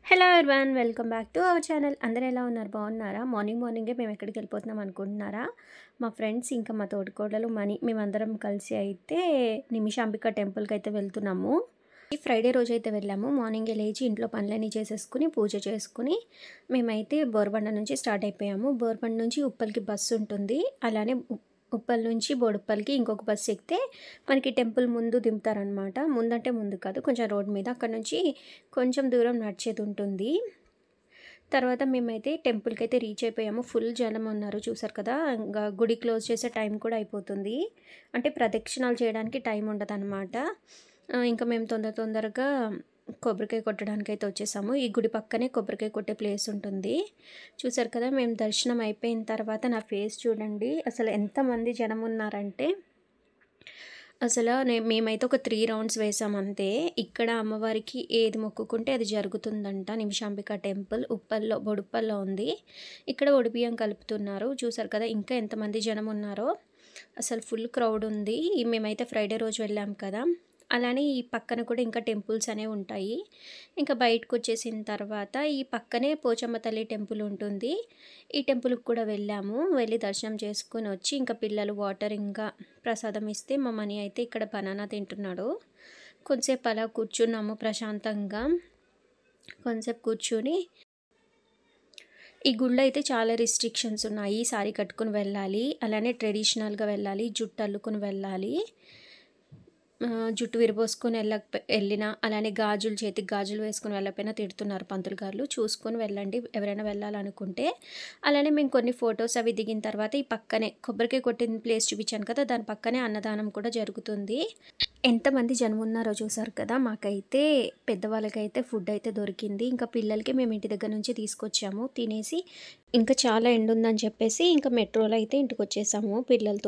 Hello everyone, welcome back to our channel. అందరూ ఎలా ఉన్నారు? బాగున్నారా? మార్నింగే మేము ఎక్కడికి వెళ్ళిపోతున్నాం అనుకుంటున్నారా? మా ఫ్రెండ్స్ ఇంకా మా తోటికోడలు మేమందరం కలిసి అయితే నిమిషాంబిక టెంపుల్కి అయితే వెళ్తున్నాము. ఈ ఫ్రైడే రోజు అయితే వెళ్ళాము. మార్నింగే లేచి ఇంట్లో పనులన్నీ చేసేసుకుని పూజ చేసుకుని మేమైతే బోర్బండ నుంచి స్టార్ట్ అయిపోయాము. బోర్బండ నుంచి ఉప్పల్కి బస్సు ఉంటుంది. అలానే ఉప్పల్ నుంచి బోడుప్పల్కి ఇంకొక బస్సు ఎక్కితే మనకి టెంపుల్ ముందు దింపుతారనమాట. ముందంటే ముందు కాదు, కొంచెం రోడ్ మీద, అక్కడ నుంచి కొంచెం దూరం నడిచేది ఉంటుంది. తర్వాత మేమైతే టెంపుల్కి అయితే రీచ్ అయిపోయాము. ఫుల్ జనం ఉన్నారు, చూసారు కదా. ఇంకా గుడి క్లోజ్ చేసే టైం కూడా అయిపోతుంది. అంటే ప్రదక్షిణాలు చేయడానికి టైం ఉండదన్నమాట. ఇంకా మేము తొందరగా కొబ్బరికాయ కొట్టడానికి అయితే వచ్చేసాము. ఈ గుడి పక్కనే కొబ్బరికాయ కొట్టే ప్లేస్ ఉంటుంది. చూసారు కదా, మేము దర్శనం అయిపోయిన తర్వాత నా ఫేస్ చూడండి, అసలు ఎంతమంది జనం ఉన్నారంటే అసలు మేమైతే ఒక 3 రౌండ్స్ వేసాం అంతే. ఇక్కడ అమ్మవారికి ఏది మొక్కుకుంటే అది జరుగుతుందంట. నిమిషాంబిక టెంపుల్ బొడుప్పల్లో ఉంది. ఇక్కడ ఒడిబియ్యం కలుపుతున్నారు. చూసారు కదా ఇంకా ఎంతమంది జనం ఉన్నారో. అసలు ఫుల్ క్రౌడ్ ఉంది. మేమైతే ఫ్రైడే రోజు వెళ్ళాం కదా. అలానే ఈ పక్కన కూడా ఇంకా టెంపుల్స్ అనేవి ఉంటాయి. ఇంకా బయటకు వచ్చేసిన తర్వాత ఈ పక్కనే పోచమ్మ తల్లి టెంపుల్ ఉంటుంది. ఈ టెంపుల్కి కూడా వెళ్ళి దర్శనం చేసుకుని వచ్చి ఇంకా పిల్లలు వాటర్ ఇంకా ప్రసాదం ఇస్తే మా మనీ అయితే ఇక్కడ బనానా తింటున్నాడు. కొంతసేపు అలా కూర్చున్నాము ప్రశాంతంగా. కొంతసేపు కూర్చుని ఈ గుళ్ళో అయితే చాలా రిస్ట్రిక్షన్స్ ఉన్నాయి. సారీ కట్టుకుని వెళ్ళాలి, అలానే ట్రెడిషనల్గా వెళ్ళాలి, జుట్టు అల్లుకుని వెళ్ళాలి. జుట్టు విరబోసుకొని వెళ్ళినా, అలానే చేతికి గాజులు వేసుకొని వెళ్ళకపోయినా తిడుతున్నారు పంతులు గారు. చూసుకొని వెళ్ళండి ఎవరైనా వెళ్ళాలనుకుంటే. అలానే మేము కొన్ని ఫొటోస్ అవి దిగిన తర్వాత ఈ పక్కనే కొబ్బరికాయ కొట్టిన ప్లేస్ చూపించాను కదా, దాని పక్కనే అన్నదానం కూడా జరుగుతుంది. ఎంతమంది జనం ఉన్నారో చూసారు కదా. మాకైతే పెద్దవాళ్ళకైతే ఫుడ్ అయితే దొరికింది. ఇంకా పిల్లలకి మేము ఇంటి దగ్గర నుంచి తీసుకొచ్చాము. తినేసి ఇంకా చాలా ఎండ ఉందని చెప్పేసి ఇంకా మెట్రోలో అయితే ఇంటికి వచ్చేసాము పిల్లలతో.